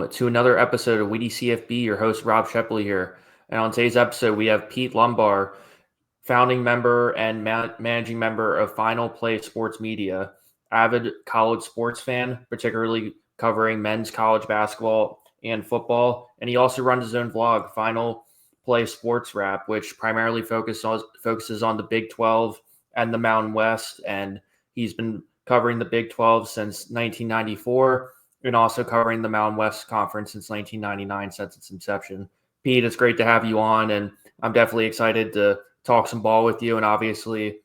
welcome to another episode of Witty CFB. Your host, Rob Sheply here. And on today's episode, we have Pete Lubar, founding member and managing member of Final Play Sports Media, avid college sports fan, particularly covering men's college basketball and football. And he also runs his own vlog, Final Play Sports Wrap, which primarily focuses on the Big 12 and the Mountain West. And he's been covering the Big 12 since 1994 and also covering the Mountain West Conference since 1999, since its inception. Pete, it's great to have you on, and I'm definitely excited to talk some ball with you. And obviously,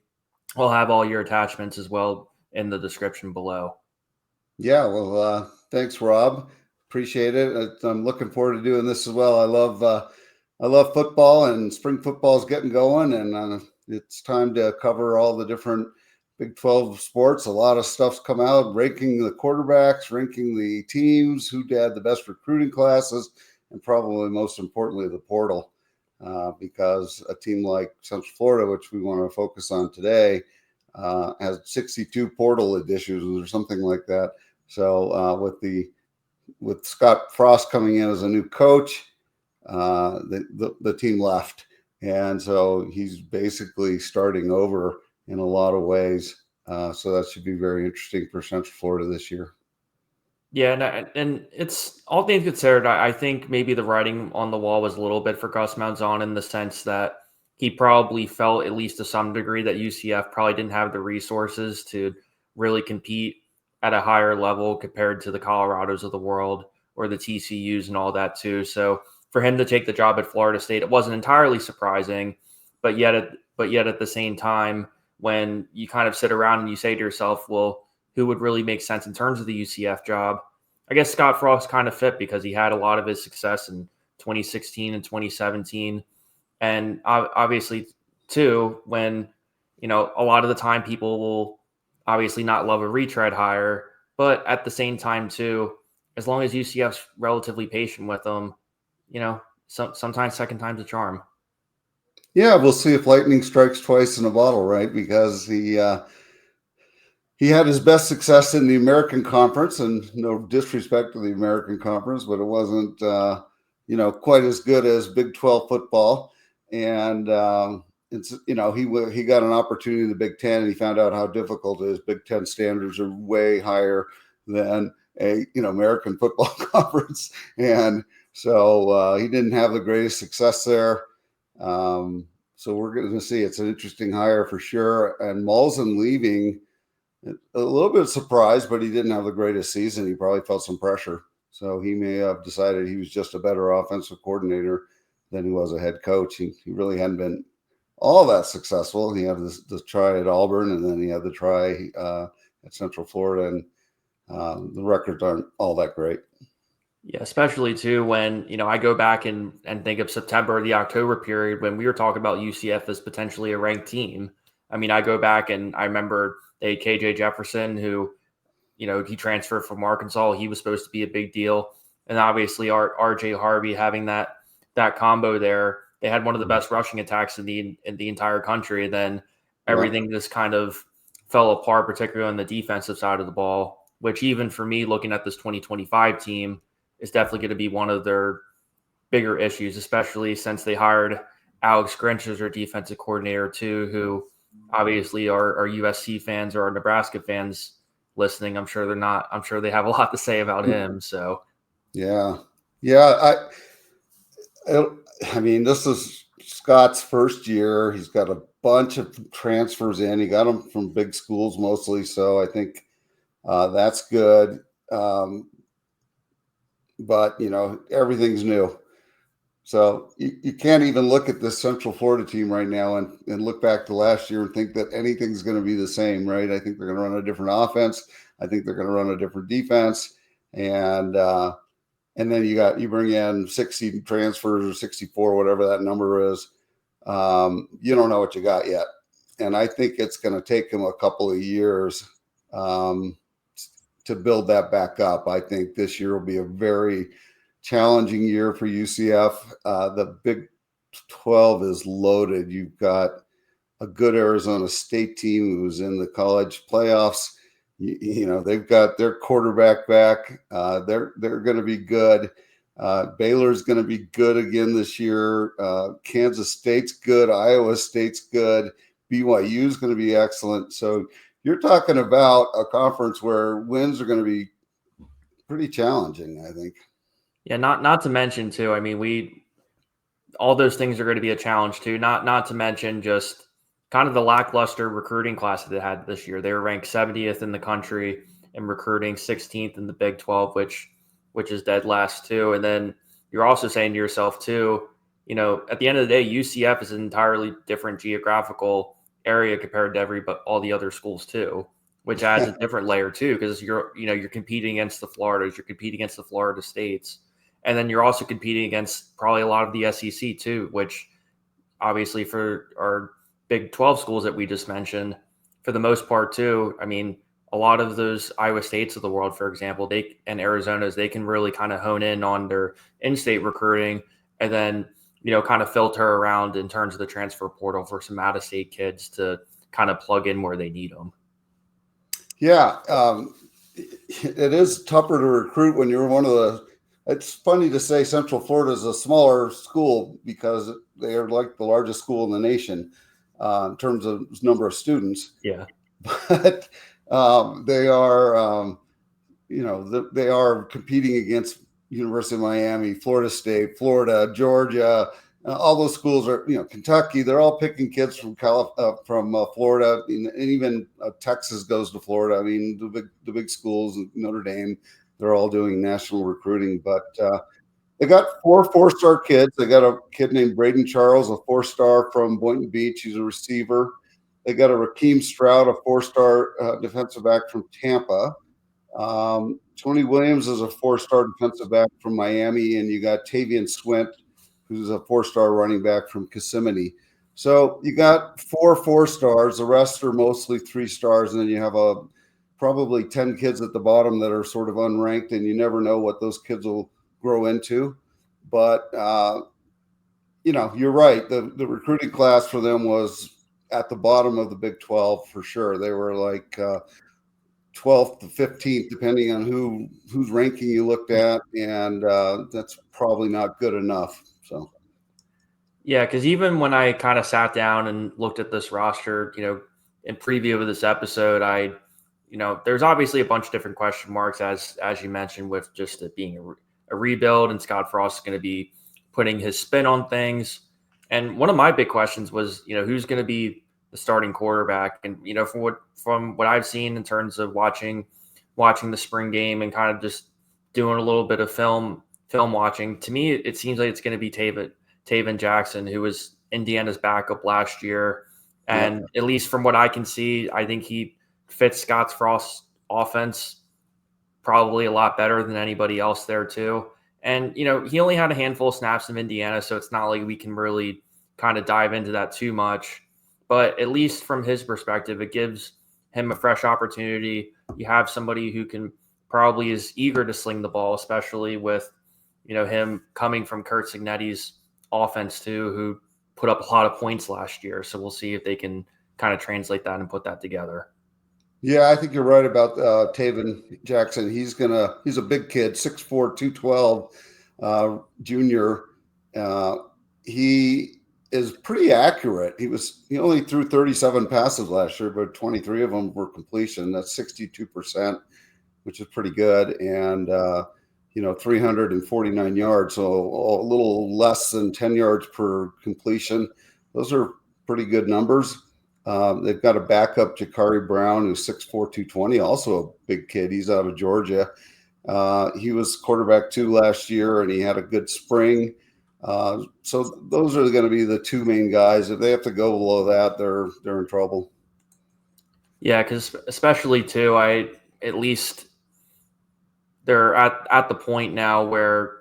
I'll have all your attachments as well in the description below. Yeah, well, thanks, Rob. Appreciate it. I'm looking forward to doing this as well. I love football, and spring football is getting going, and it's time to cover all the different Big 12 sports. A lot of stuff's come out, ranking the quarterbacks, ranking the teams, who had the best recruiting classes, and probably most importantly, the portal. Because a team like Central Florida, which we want to focus on today, has 62 portal additions or something like that. So with Scott Frost coming in as a new coach, the team left. And so he's basically starting over in a lot of ways. So that should be very interesting for Central Florida this year. Yeah, and it's all things considered, I think maybe the writing on the wall was a little bit for Gus Malzahn in the sense that he probably felt, at least to some degree, that UCF probably didn't have the resources to really compete at a higher level compared to the Colorados of the world or the TCUs and all that too. So for him to take the job at Florida State, it wasn't entirely surprising, but yet at the same time, when you kind of sit around and you say to yourself, well, who would really make sense in terms of the UCF job? I guess Scott Frost kind of fit because he had a lot of his success in 2016 and 2017. And obviously, too, when, a lot of the time people will obviously not love a retread hire, but at the same time, too, as long as UCF's relatively patient with them, sometimes second time's a charm. Yeah, we'll see if lightning strikes twice in a bottle, right? Because he had his best success in the American Conference, and no disrespect to the American Conference, but it wasn't, quite as good as Big 12 football. And he got an opportunity in the Big Ten, and he found out how difficult it is. Big Ten standards are way higher than American Football Conference, and so he didn't have the greatest success there. So we're going to see. It's an interesting hire for sure. And Malzahn leaving, a little bit surprised, but he didn't have the greatest season. He probably felt some pressure. So he may have decided he was just a better offensive coordinator than he was a head coach. He really hadn't been all that successful. He had the try at Auburn, and then he had the try at Central Florida, and the records aren't all that great. Yeah, especially too when, I go back and think of September, the October period when we were talking about UCF as potentially a ranked team. I mean, I go back and I remember they had KJ Jefferson, who, he transferred from Arkansas. He was supposed to be a big deal. And obviously RJ Harvey having that combo there, they had one of the best rushing attacks in the entire country. And then everything just kind of fell apart, particularly on the defensive side of the ball, which even for me, looking at this 2025 team, is definitely going to be one of their bigger issues, especially since they hired Alex Grinch as their defensive coordinator too, who obviously are USC fans or are Nebraska fans listening. I'm sure they're not. I'm sure they have a lot to say about him. So, yeah. I mean, this is Scott's first year. He's got a bunch of transfers in. He got them from big schools mostly, so I think that's good. But everything's new. So you can't even look at this Central Florida team right now and look back to last year and think that anything's going to be the same, right? I think they're going to run a different offense. I think they're going to run a different defense. And then you bring in 60 transfers or 64, whatever that number is. You don't know what you got yet. And I think it's going to take him a couple of years to build that back up. I think this year will be a very challenging year for UCF. The Big 12 is loaded. You've got a good Arizona State team who's in the college playoffs. They've got their quarterback back. They're going to be good. Baylor's going to be good again this year. Kansas State's good. Iowa State's good. BYU's going to be excellent. So you're talking about a conference where wins are going to be pretty challenging, I think. Yeah, not to mention too. I mean, all those things are going to be a challenge too. Not to mention just kind of the lackluster recruiting class that they had this year. They were ranked 70th in the country in recruiting, 16th in the Big 12, which is dead last too. And then you're also saying to yourself too, at the end of the day, UCF is an entirely different geographical area compared to but all the other schools too, which adds a different layer too, because you're competing against the Floridas, you're competing against the Florida States. And then you're also competing against probably a lot of the SEC too, which obviously for our Big 12 schools that we just mentioned, for the most part too, I mean, a lot of those Iowa States of the world, for example, and Arizona's, they can really kind of hone in on their in-state recruiting and then, kind of filter around in terms of the transfer portal for some out-of-state kids to kind of plug in where they need them. Yeah. It is tougher to recruit when you're one of the – it's funny to say Central Florida is a smaller school because they are like the largest school in the nation in terms of number of students. Yeah. But they are, they are competing against University of Miami, Florida State, Florida, Georgia. All those schools are, Kentucky. They're all picking kids from Florida, and even Texas goes to Florida. I mean, the big schools, Notre Dame, they're all doing national recruiting. But they got 4 4-star kids. They got a kid named Braden Charles, a 4-star from Boynton Beach. He's a receiver. They got a Rakeem Stroud, a 4-star defensive back from Tampa. Tony Williams is a 4-star defensive back from Miami, and you got Tavian Swint, who's a 4-star running back from Kissimmee. So you got 4 4-stars. The rest are mostly 3-stars, and then you have probably 10 kids at the bottom that are sort of unranked, and you never know what those kids will grow into. But you're right. The recruiting class for them was at the bottom of the Big 12 for sure. They were like 12th to 15th, depending on whose ranking you looked at, and that's probably not good enough. So, yeah, because even when I kind of sat down and looked at this roster, in preview of this episode, there's obviously a bunch of different question marks as you mentioned, with just it being a rebuild, and Scott Frost is going to be putting his spin on things. And one of my big questions was, who's going to be the starting quarterback? And from what I've seen in terms of watching the spring game and kind of just doing a little bit of film watching, to me it seems like it's going to be Taven Jackson, who was Indiana's backup last year. And at least from what I can see, I think he fits Scott Frost's offense probably a lot better than anybody else there too. And, he only had a handful of snaps in Indiana, so it's not like we can really kind of dive into that too much. But at least from his perspective, it gives him a fresh opportunity. You have somebody who probably is eager to sling the ball, especially with, him coming from Kurt Cignetti's offense too, who put up a lot of points last year. So we'll see if they can kind of translate that and put that together. Yeah, I think you're right about Taven Jackson. He's a big kid, 6'4", 212, junior. He is pretty accurate. He only threw 37 passes last year, but 23 of them were completion. That's 62%, which is pretty good. And 349 yards, so a little less than 10 yards per completion. Those are pretty good numbers. They've got a backup, Jakari Brown, who's 6'4", 220, also a big kid. He's out of Georgia. He was quarterback 2 last year, and he had a good spring. So those are going to be the 2 main guys. If they have to go below that, they're in trouble. Yeah, because especially too, at least they're at the point now where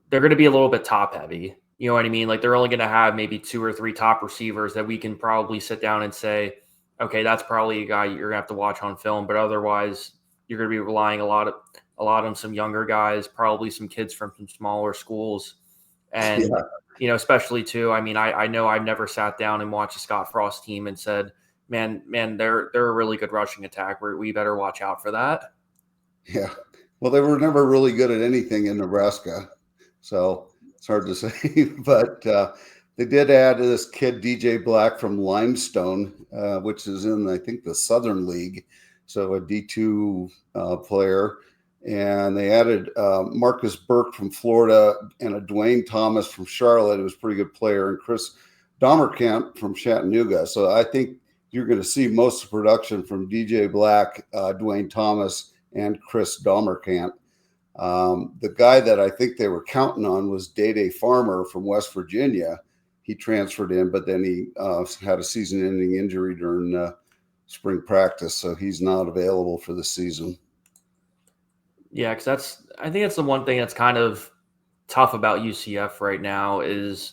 they're going to be a little bit top heavy. You know what I mean? Like they're only going to have maybe 2 or 3 top receivers that we can probably sit down and say, okay, that's probably a guy you're going to have to watch on film. But otherwise, you're going to be relying a lot on some younger guys, probably some kids from some smaller schools. And, especially too, I mean, I know I've never sat down and watched a Scott Frost team and said, man, they're a really good rushing attack. We better watch out for that. Yeah. Well, they were never really good at anything in Nebraska, so it's hard to say. But they did add this kid DJ Black from Limestone, which is in I think the Southern League, so a D2 player. And they added Marcus Burke from Florida and a Dwayne Thomas from Charlotte, who was a pretty good player, and Chris Domerkamp from Chattanooga. So I think you're going to see most of the production from DJ Black, Dwayne Thomas, and Chris Domerkamp. The guy that I think they were counting on was Day Farmer from West Virginia. He transferred in, but then he had a season-ending injury during spring practice, so he's not available for the season. Yeah, because I think that's the one thing that's kind of tough about UCF right now is,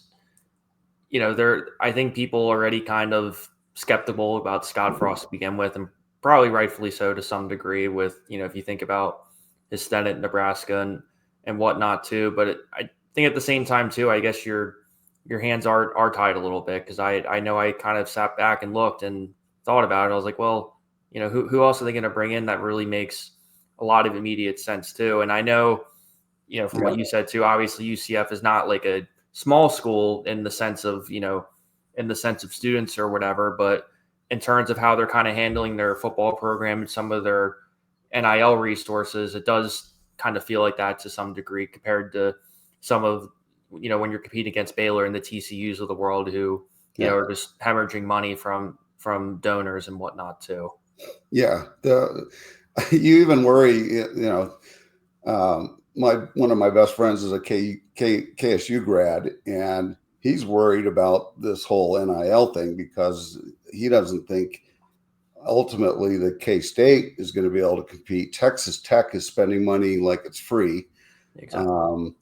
I think people are already kind of skeptical about Scott Frost to begin with, and probably rightfully so to some degree with, if you think about his stint at Nebraska and whatnot too. But I think at the same time too, I guess your hands are tied a little bit, because I know I kind of sat back and looked and thought about it. I was like, well, who else are they going to bring in that really makes a lot of immediate sense too? And I know, from what you said too, obviously UCF is not like a small school in the sense of, students or whatever, but in terms of how they're kind of handling their football program and some of their NIL resources, it does kind of feel like that to some degree compared to some of, when you're competing against Baylor and the TCUs of the world who, are just hemorrhaging money from donors and whatnot too. Yeah. You even worry, one of my best friends is a KSU grad, and he's worried about this whole NIL thing because he doesn't think ultimately that K-State is going to be able to compete. Texas Tech is spending money like it's free. Exactly.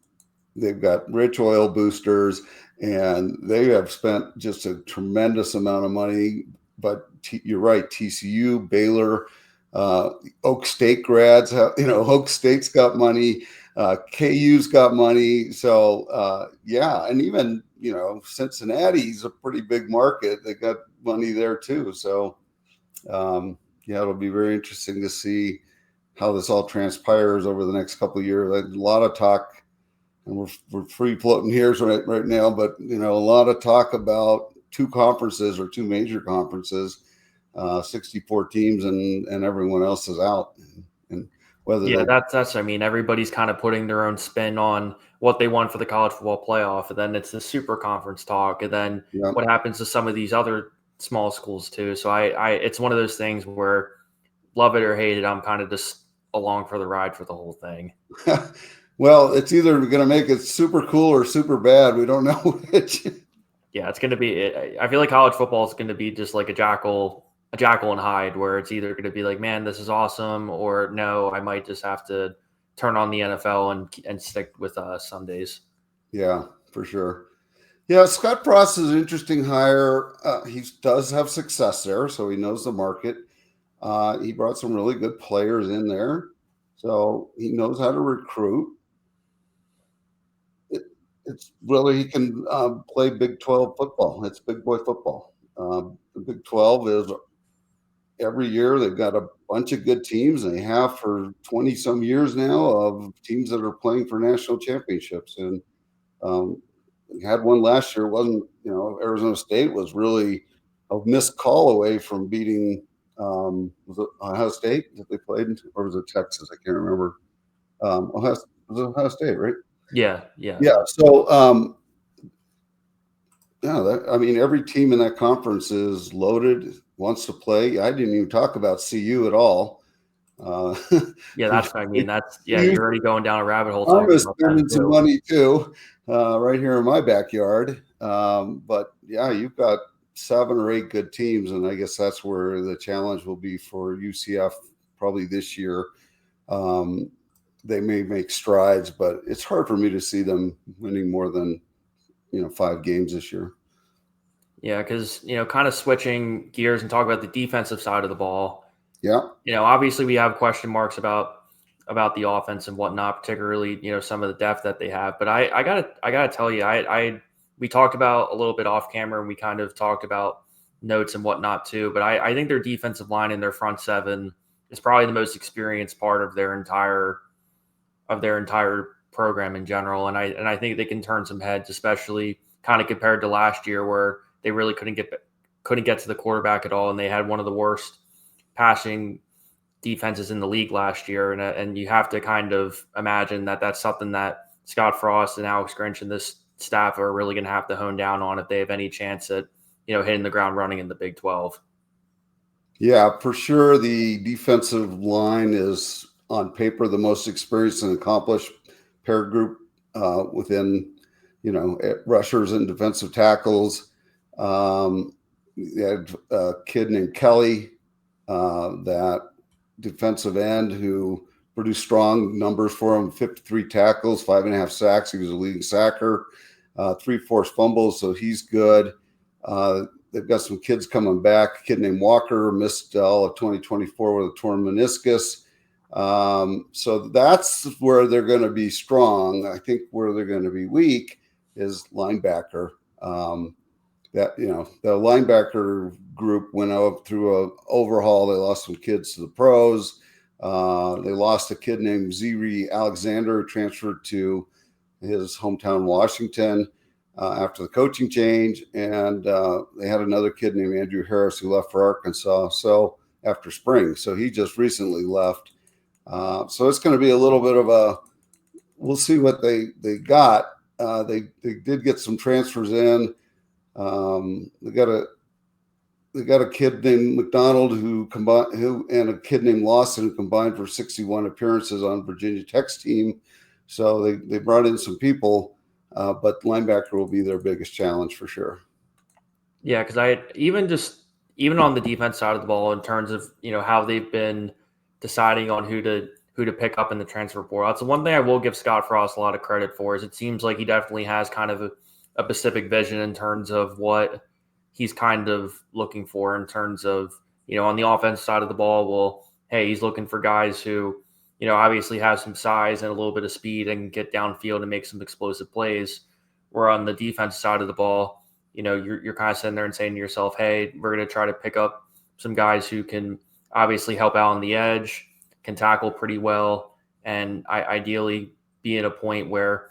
They've got rich oil boosters, and they have spent just a tremendous amount of money. But you're right, TCU, Baylor, Oak State grads have, Oak State's got money, KU's got money. So and even, Cincinnati's a pretty big market. They got money there too. So it'll be very interesting to see how this all transpires over the next couple of years. A lot of talk, and we're free floating here right now, but a lot of talk about two major conferences, 64 teams, and everyone else is out. And whether that's everybody's kind of putting their own spin on what they want for the college football playoff, and then it's the super conference talk, and then what happens to some of these other small schools too. So it's one of those things where, love it or hate it, I'm kind of just along for the ride for the whole thing. Well, it's either going to make it super cool or super bad. We don't know which. Yeah, it's going to be. I feel like college football is going to be just like a Jekyll and Hyde, where it's either going to be like, man, this is awesome, or no, I might just have to turn on the NFL and stick with Sundays. Yeah, for sure. Yeah, Scott Frost is an interesting hire. He does have success there, so he knows the market. He brought some really good players in there, so he knows how to recruit. It's really, he can play Big 12 football. It's big boy football. The Big 12 is every year they've got a bunch of good teams, and they have for 20 some years now, of teams that are playing for national championships. And we had one last year. It wasn't, Arizona State was really a missed call away from beating, was it Ohio State that they played, or was it Texas? I can't remember. Was it Ohio State, right? Yeah. So, every team in that conference is loaded, wants to play. I didn't even talk about CU at all. That's you're already going down a rabbit hole. I'm spending some money too, right here in my backyard. But yeah, you've got 7 or 8 good teams, and I guess that's where the challenge will be for UCF probably this year. They may make strides, but it's hard for me to see them winning more than 5 games this year. Yeah, because kind of switching gears and talk about the defensive side of the ball. Yeah. Obviously we have question marks about the offense and whatnot, particularly some of the depth that they have. But I gotta tell you, we talked about a little bit off camera, and we kind of talked about notes and whatnot too. But I think their defensive line and their front seven is probably the most experienced part of their entire program in general. And I think they can turn some heads, especially kind of compared to last year where they really couldn't get to the quarterback at all, and they had one of the worst passing defenses in the league last year. And you have to kind of imagine that that's something that Scott Frost and Alex Grinch and this staff are really going to have to hone down on if they have any chance at hitting the ground running in the Big 12. Yeah, for sure. The defensive line is on paper the most experienced and accomplished pair group within, rushers and defensive tackles. They had a kid named Kelly, that defensive end who produced strong numbers for him: 53 tackles, 5.5 sacks. He was a leading sacker, 3 forced fumbles, so he's good. They've got some kids coming back. A kid named Walker missed all of 2024 with a torn meniscus. So that's where they're going to be strong. I think where they're going to be weak is linebacker. The linebacker group went out through an overhaul. They lost some kids to the pros. They lost a kid named Ziri Alexander, who transferred to his hometown, Washington, after the coaching change. And they had another kid named Andrew Harris who left for Arkansas after spring. So he just recently left. So it's going to be a little bit of we'll see what they got. They did get some transfers in. They got a kid named McDonald and a kid named Lawson who combined for 61 appearances on Virginia Tech's team. So they brought in some people, but linebacker will be their biggest challenge for sure. Yeah, because even on the defense side of the ball, in terms of how they've been deciding on who to pick up in the transfer portal, that's the one thing I will give Scott Frost a lot of credit for. Is it seems like he definitely has kind of a specific vision in terms of what he's kind of looking for in terms of, on the offense side of the ball. Well, hey, he's looking for guys who, obviously have some size and a little bit of speed and get downfield and make some explosive plays. Where on the defense side of the ball, you're kind of sitting there and saying to yourself, hey, we're going to try to pick up some guys who can obviously help out on the edge, can tackle pretty well, and ideally be at a point where,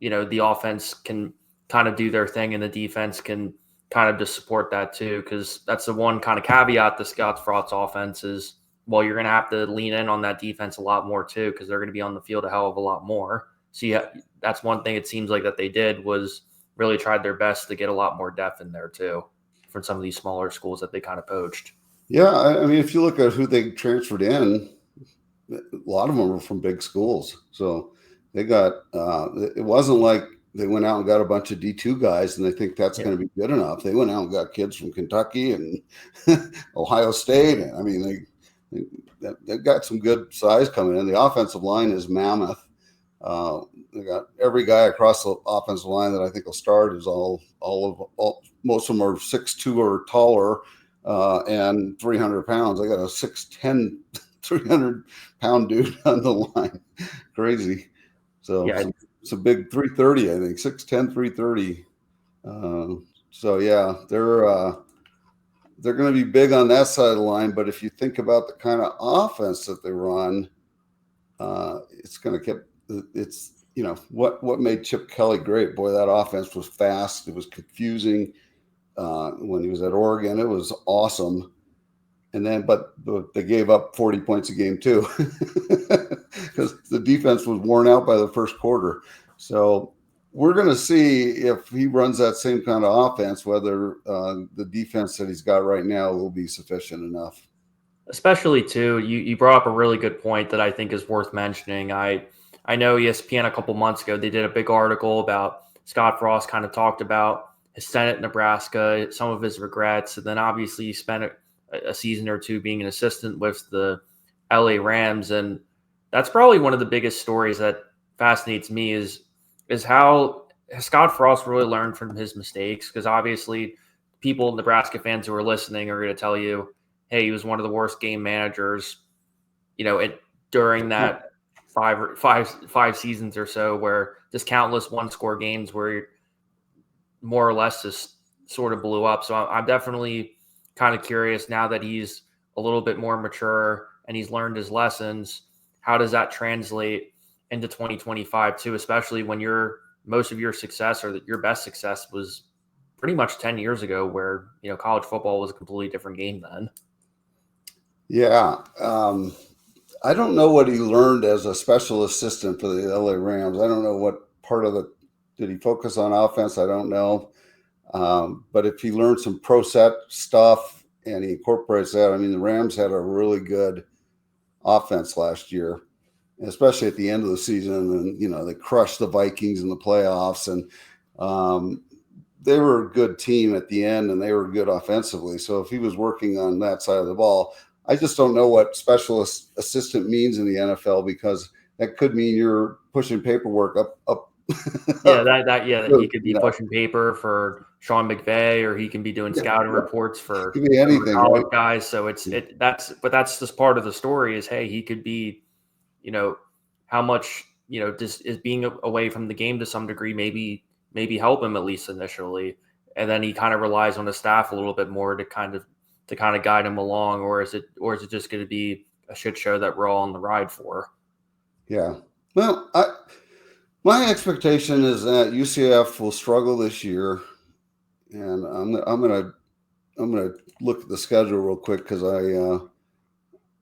the offense can kind of do their thing and the defense can kind of just support that too. Because that's the one kind of caveat to Scott Frost's offense is, well, you're going to have to lean in on that defense a lot more too, because they're going to be on the field a hell of a lot more. So yeah, that's one thing it seems like that they did was really tried their best to get a lot more depth in there too from some of these smaller schools that they kind of poached. Yeah, I mean, if you look at who they transferred in, a lot of them were from big schools. So they got it wasn't like they went out and got a bunch of D2 guys and they think that's going to be good enough. They went out and got kids from Kentucky and Ohio State. I mean, they've got some good size coming in. The offensive line is mammoth. They got every guy across the offensive line that I think will start is most of them are 6'2" or taller and 300 pounds. I got a 6'10", 300-pound dude on the line. Crazy. So yeah. It's a big 330, I think, 6'10", 330. So yeah, they're going to be big on that side of the line. But if you think about the kind of offense that they run, it's going to keep. It's what made Chip Kelly great. Boy, that offense was fast. It was confusing when he was at Oregon. It was awesome. And then, but they gave up 40 points a game too, because the defense was worn out by the first quarter. So we're going to see if he runs that same kind of offense, whether the defense that he's got right now will be sufficient enough. Especially too, you brought up a really good point that I think is worth mentioning. I know ESPN a couple months ago, they did a big article about Scott Frost, kind of talked about his stint at Nebraska, some of his regrets, and then obviously he spent a season or two being an assistant with the LA Rams. And that's probably one of the biggest stories that fascinates me is how Scott Frost really learned from his mistakes. Because obviously people, Nebraska fans who are listening, are going to tell you, hey, he was one of the worst game managers, during that five seasons or so, where just countless one-score games where more or less just sort of blew up. So I'm definitely kind of curious now that he's a little bit more mature and he's learned his lessons. How does that translate into 2025 too, especially when most of your success or your best success was pretty much 10 years ago, where, college football was a completely different game then. Yeah. I don't know what he learned as a special assistant for the LA Rams. I don't know what part of did he focus on offense? I don't know. But if he learned some pro set stuff and he incorporates that, I mean, the Rams had a really good offense last year, especially at the end of the season. And, they crushed the Vikings in the playoffs, and they were a good team at the end, and they were good offensively. So if he was working on that side of the ball, I just don't know what special assistant means in the NFL, because that could mean you're pushing paperwork up. Yeah, he could be pushing paper for Sean McVay, or he can be doing scouting reports for could be anything, college right? guys. So that's just part of the story is, hey, he could be, how much, just is being away from the game to some degree, maybe help him at least initially. And then he kind of relies on the staff a little bit more to kind of guide him along, or is it just going to be a shit show that we're all on the ride for? Yeah. Well, my expectation is that UCF will struggle this year, and I'm gonna look at the schedule real quick, because I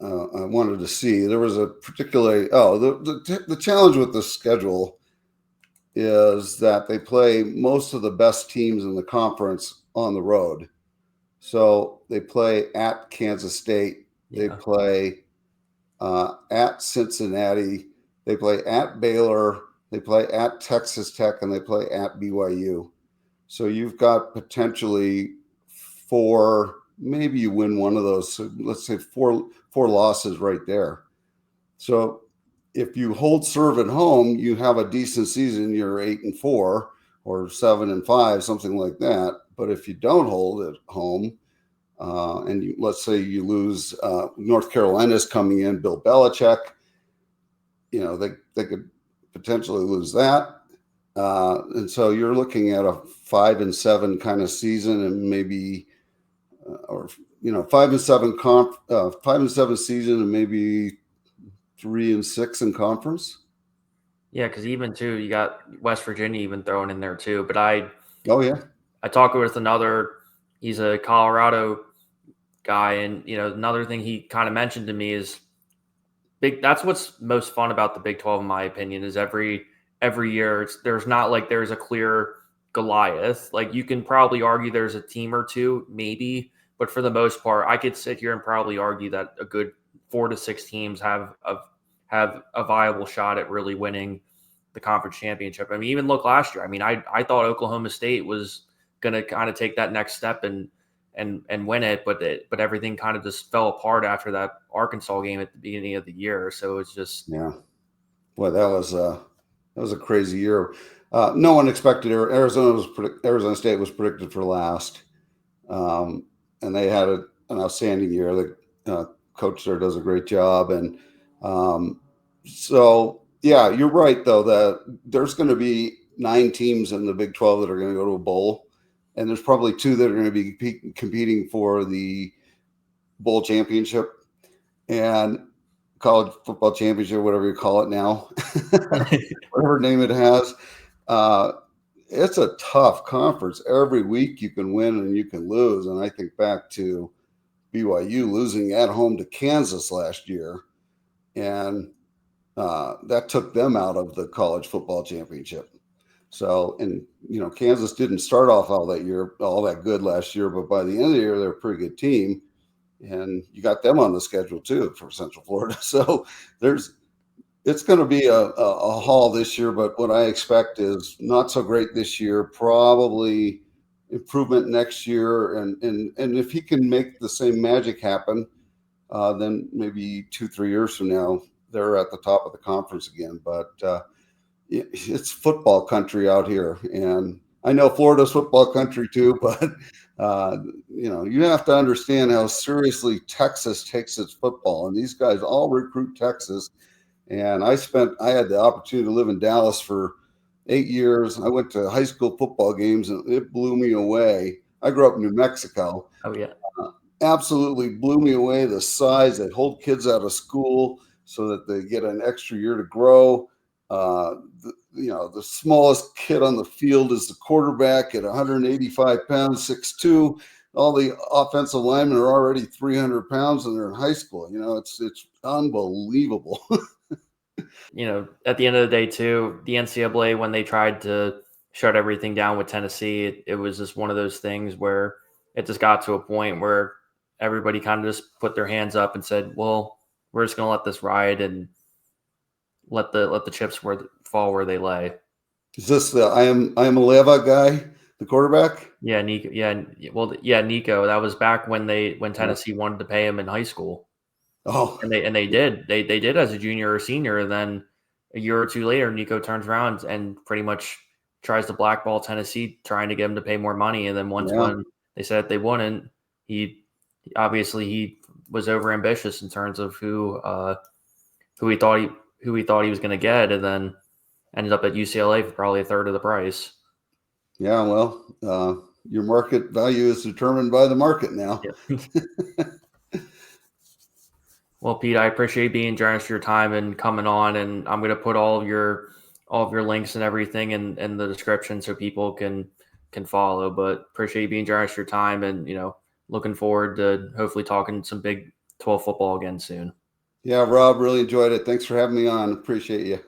wanted to see. There was a particularly the challenge with the schedule is that they play most of the best teams in the conference on the road. So they play at Kansas State, they play at Cincinnati, they play at Baylor, they play at Texas Tech, and they play at BYU. So you've got potentially maybe you win one of those. So let's say four losses right there. So if you hold serve at home, you have a decent season. You're 8-4 or 7-5, something like that. But if you don't hold at home, and let's say you lose, North Carolina's coming in, Bill Belichick, they could potentially lose that. And so you're looking at a 5-7 kind of season, and maybe, 5-7 5-7 season, and maybe 3-6 in conference. Yeah, because even too, you got West Virginia even thrown in there too. But I talked with he's a Colorado guy, and another thing he kind of mentioned to me is that's what's most fun about the Big 12, in my opinion, is every year there's not like there's a clear Goliath. Like, you can probably argue there's a team or two, maybe, but for the most part, I could sit here and probably argue that a good 4 to 6 teams have a viable shot at really winning the conference championship. I mean, even look last year. I mean, I thought Oklahoma State was going to kind of take that next step and win it, but everything kind of just fell apart after that Arkansas game at the beginning of the year. So it's just boy, that was a crazy year. No one expected Arizona State was predicted for last, and they had an outstanding year. The coach there does a great job, and so yeah, you're right though that there's going to be 9 teams in the Big 12 that are going to go to a bowl, and there's probably 2 that are going to be competing for the bowl championship and college football championship, whatever you call it now, whatever name it has. It's a tough conference. Every week you can win and you can lose. And I think back to BYU losing at home to Kansas last year, and that took them out of the college football championship. So, and Kansas didn't start off all that good last year, but by the end of the year, they're a pretty good team. And you got them on the schedule too for Central Florida. So it's going to be a haul this year, but what I expect is not so great this year, probably improvement next year. And if he can make the same magic happen, then maybe 2-3 years from now, they're at the top of the conference again. But it's football country out here. And I know Florida's football country too, but you have to understand how seriously Texas takes its football, and these guys all recruit Texas. And I had the opportunity to live in Dallas for 8 years. I went to high school football games, and it blew me away. I grew up in New Mexico. Oh yeah. absolutely blew me away. The size, they hold kids out of school so that they get an extra year to grow. The smallest kid on the field is the quarterback at 185 pounds, 6'2". All the offensive linemen are already 300 pounds and they're in high school. It's unbelievable. At the end of the day, too, the NCAA, when they tried to shut everything down with Tennessee, it was just one of those things where it just got to a point where everybody kind of just put their hands up and said, well, we're just going to let this ride and let the chips fall where they lay. Is this the I am a Leva guy, the quarterback? Yeah, Nico. Yeah, Nico. That was back when Tennessee wanted to pay him in high school. Oh, And they did. They did as a junior or senior. And then a year or two later, Nico turns around and pretty much tries to blackball Tennessee, trying to get him to pay more money. And then when they said they wouldn't, he was over ambitious in terms of who he thought he was going to get, and then ended up at UCLA for probably a third of the price. Yeah, well, your market value is determined by the market now. Yeah. Well, Pete, I appreciate being generous with your time and coming on, and I'm going to put all of your links and everything in the description so people can follow. But appreciate you being generous with your time, and looking forward to hopefully talking some Big 12 football again soon. Yeah, Rob, really enjoyed it. Thanks for having me on. Appreciate you.